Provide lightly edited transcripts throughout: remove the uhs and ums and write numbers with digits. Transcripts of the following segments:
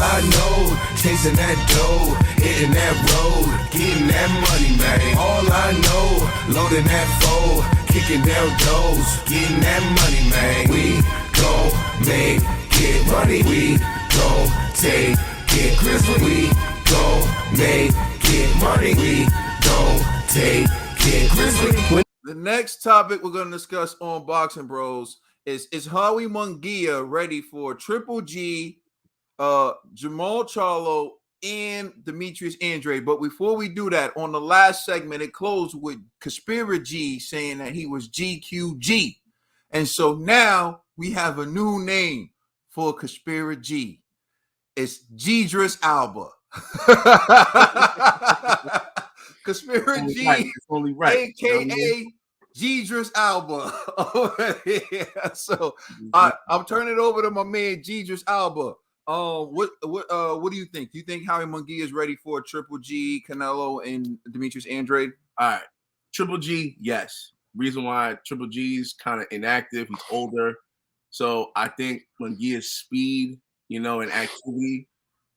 I know, chasing that dough, hitting that road, getting that money, man. All I know, loading that foe, kicking down doors, getting that money, man. We gon' make it money. We gon' take it grizzly. We gon' make it money. We gon' take it grizzly. The next topic we're gonna discuss on Boxing Bros is Jaime Munguia ready for Triple G, Jamal Charlo, and Demetrius Andrade. But before we do that, on the last segment, it closed with Conspiracy saying that he was GQG. And so now we have a new name for Conspiracy. It's Gidris Alba. Conspiracy, right. aka Gidris Alba. Yeah. So I'm turning it over to my man Gidris Alba. What do you think? Do you think Jaime Munguia is ready for Triple G, Canelo, and Demetrius Andrade? All right, Triple G, yes. Reason why Triple G's kind of inactive, he's older, so I think Munguia's speed, and activity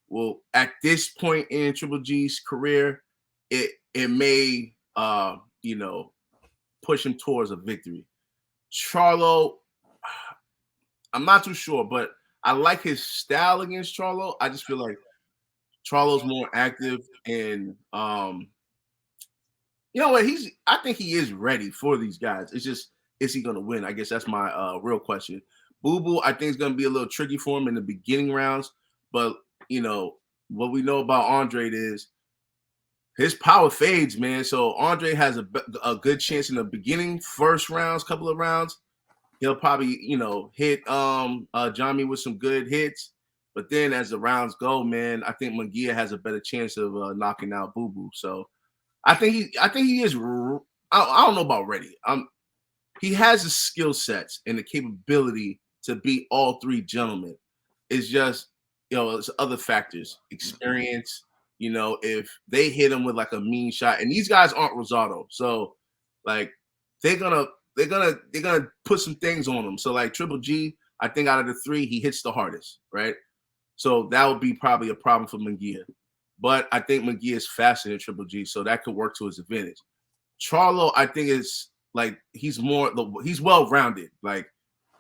will, at this point in Triple G's career, it may push him towards a victory. Charlo, I'm not too sure, but I like his style against Charlo. I just feel like Charlo's more active, and you know what? I think he is ready for these guys. It's just, is he going to win? I guess that's my real question. Boo Boo, I think, is going to be a little tricky for him in the beginning rounds, but what we know about Andrade is his power fades, man. So Andrade has a good chance in the beginning, first rounds, couple of rounds. He'll probably, hit Jaime with some good hits. But then as the rounds go, man, I think Munguia has a better chance of knocking out Boo Boo. So I think he is. I don't know about ready. He has the skill sets and the capability to beat all three gentlemen. It's just, it's other factors, experience. If they hit him with like a mean shot, and these guys aren't Rosado, so like they're gonna put some things on him. So like Triple G, I think out of the three, he hits the hardest, right? So that would be probably a problem for Munguia. But I think Munguia is faster than Triple G, so that could work to his advantage. Charlo, I think, is like he's well-rounded. Like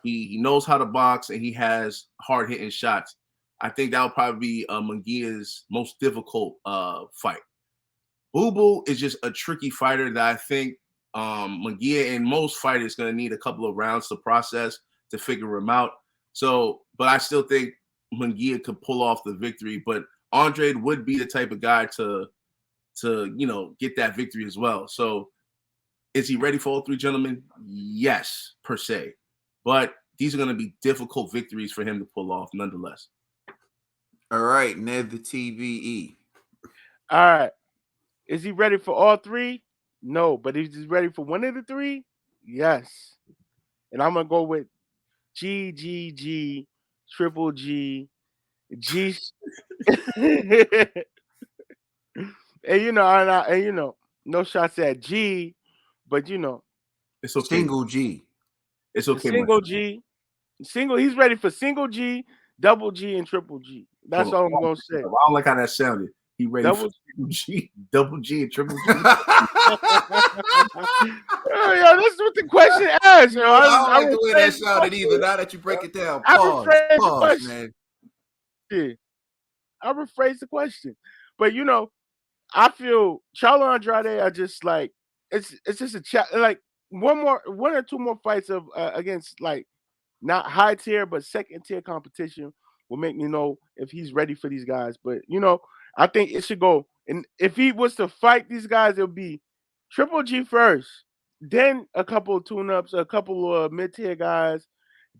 he knows how to box, and he has hard-hitting shots. I think that would probably be Munguia's most difficult fight. Boo Boo is just a tricky fighter that I think Munguia and most fighters going to need a couple of rounds to process to figure him out. So, but I still think Munguia could pull off the victory. But Andrade would be the type of guy to get that victory as well. So, is he ready for all three gentlemen? Yes, per se. But these are going to be difficult victories for him to pull off, nonetheless. All right, Ned the TVE. All right. Is he ready for all three? No, but is he ready for one of the three? Yes. And I'm going to go with GGG, Triple G, G. And no shots at G, but it's okay. Single G. It's okay. Single G. He's ready for single G, double G, and triple G. That's all I'm gonna say. I don't like how that sounded. He ready for double G, and triple G. That's what the question asks. I don't like the way that sounded either. Now that you break it down, pause, man. Yeah, I rephrase the question, but I feel Charlo Andrade are just like it's just a like one or two more fights of against like not high tier but second tier competition will make me know if he's ready for these guys. But I think it should go. And if he was to fight these guys, it'll be Triple G first, then a couple of tune-ups, a couple of mid-tier guys,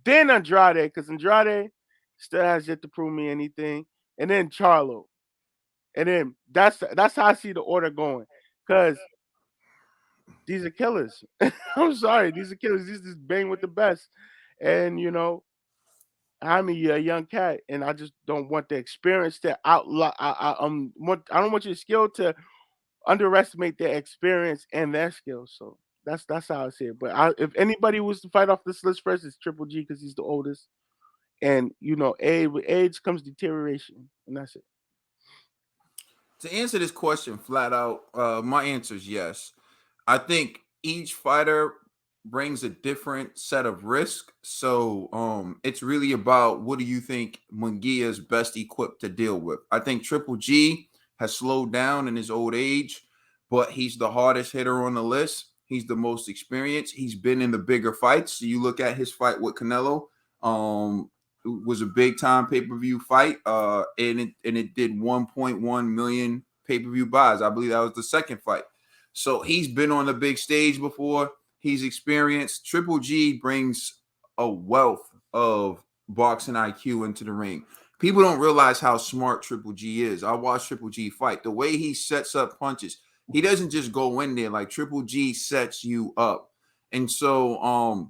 then Andrade, because Andrade still has yet to prove me anything, and then Charlo. And then that's how I see the order going. Because these are killers. I'm sorry, these are killers. These just bang with the best. And I'm a young cat, and I just don't want the experience to outlaw. I don't want your skill to underestimate their experience and their skill. So that's how I see it. But if anybody was to fight off this list first, it's Triple G because he's the oldest, And with age comes deterioration, and that's it. To answer this question flat out, my answer is yes. I think each fighter brings a different set of risk. So it's really about what do you think Munguia is best equipped to deal with. I think Triple G has slowed down in his old age, but he's the hardest hitter on the list. He's the most experienced. He's been in the bigger fights. So you look at his fight with Canelo. It was a big time pay-per-view fight. And it did 1.1 million pay-per-view buys. I believe that was the second fight. So he's been on the big stage before. He's experienced. Triple G brings a wealth of boxing IQ into the ring. People don't realize how smart Triple G is. I watched Triple G fight. The way he sets up punches, he doesn't just go in there. Like Triple G sets you up. And so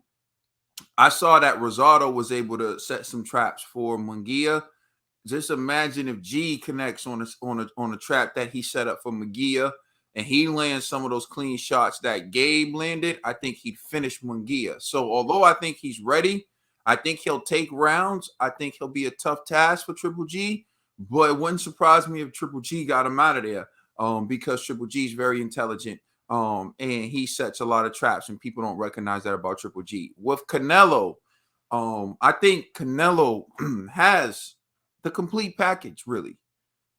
I saw that Rosado was able to set some traps for Munguia. Just imagine if G connects on a trap that he set up for Munguia, and he lands some of those clean shots that Gabe landed, I think he'd finish Munguia. So although I think he's ready, I think he'll take rounds. I think he'll be a tough task for Triple G, but it wouldn't surprise me if Triple G got him out of there because Triple G is very intelligent and he sets a lot of traps, and people don't recognize that about Triple G. With Canelo, I think Canelo has the complete package, really.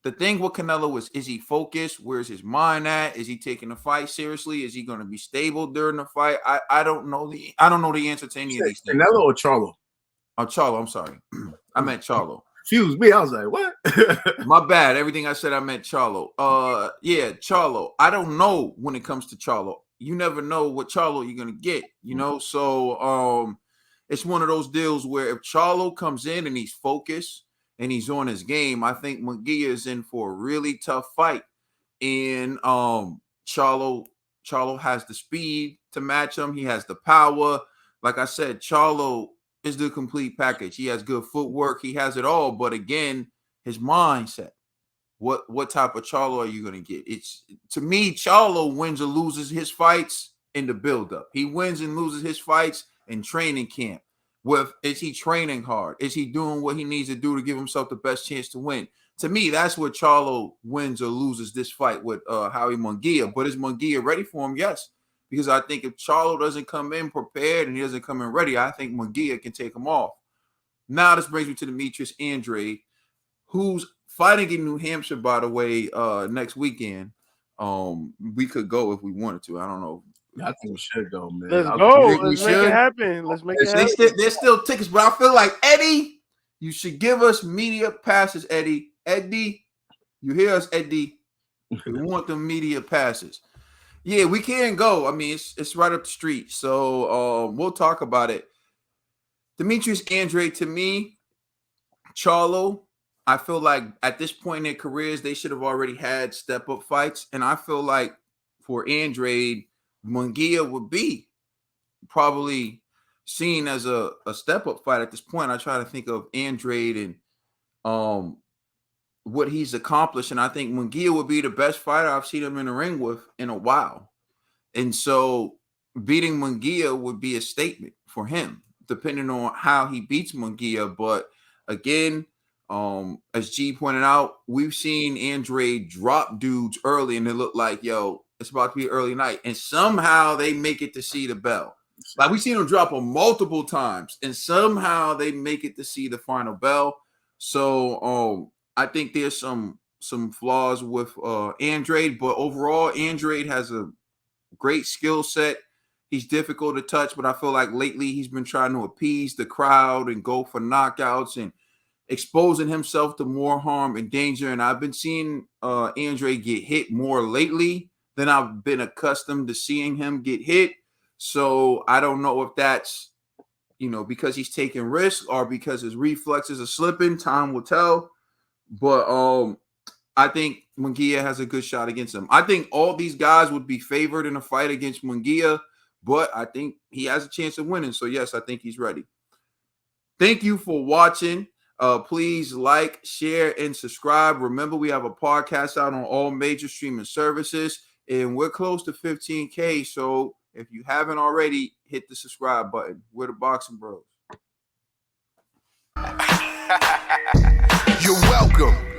The thing with Canelo is he focused? Where's his mind at? Is he taking the fight seriously? Is he going to be stable during the fight? I don't know the answer to any of these things. Canelo or Charlo? Oh, Charlo. I'm sorry. I meant Charlo. Excuse me. I was like, what? My bad. Everything I said, I meant Charlo. Yeah, Charlo. I don't know when it comes to Charlo. You never know what Charlo you're gonna get. So it's one of those deals where if Charlo comes in and he's focused and he's on his game, I think Munguia is in for a really tough fight. And Charlo has the speed to match him. He has the power. Like I said, Charlo is the complete package. He has good footwork. He has it all. But again, his mindset. What type of Charlo are you going to get? It's to me, Charlo wins or loses his fights in the buildup. He wins and loses his fights in training camp. Is he training hard? Is he doing what he needs to do to give himself the best chance to win? To me, that's where Charlo wins or loses this fight with Jaime Munguia. But is Munguia ready for him? Yes. Because I think if Charlo doesn't come in prepared and he doesn't come in ready, I think Munguia can take him off. Now this brings me to Demetrius Andrade, who's fighting in New Hampshire, by the way, next weekend. We could go if we wanted to. I don't know. I think we should go, man. Let's go. Let's make it happen. There's still tickets, but I feel like, Eddie, you should give us media passes, Eddie. Eddie, you hear us, Eddie? We want the media passes. Yeah, we can go. I mean, it's right up the street. So we'll talk about it. Demetrius Andrade, to me, Charlo, I feel like at this point in their careers, they should have already had step-up fights. And I feel like for Andrade, Munguia would be probably seen as a step-up fight at this point. I try to think of Andrade and what he's accomplished, and I think Munguia would be the best fighter I've seen him in the ring with in a while. And so beating Munguia would be a statement for him, depending on how he beats Munguia. But again, as G pointed out, we've seen Andrade drop dudes early, and it looked like, yo, it's about to be an early night. And somehow they make it to see the bell. Like, we've seen him drop him multiple times, and somehow they make it to see the final bell. So I think there's some flaws with Andrade, but overall, Andrade has a great skill set. He's difficult to touch, but I feel like lately he's been trying to appease the crowd and go for knockouts and exposing himself to more harm and danger. And I've been seeing Andrade get hit more lately than I've been accustomed to seeing him get hit. So I don't know if that's, because he's taking risks or because his reflexes are slipping. Time will tell. But I think Munguia has a good shot against him. I think all these guys would be favored in a fight against Munguia, but I think he has a chance of winning. So, yes, I think he's ready. Thank you for watching. Please like, share, and subscribe. Remember, we have a podcast out on all major streaming services, and we're close to 15K. So if you haven't already, hit the subscribe button. We're the Boxing Bros. You're welcome.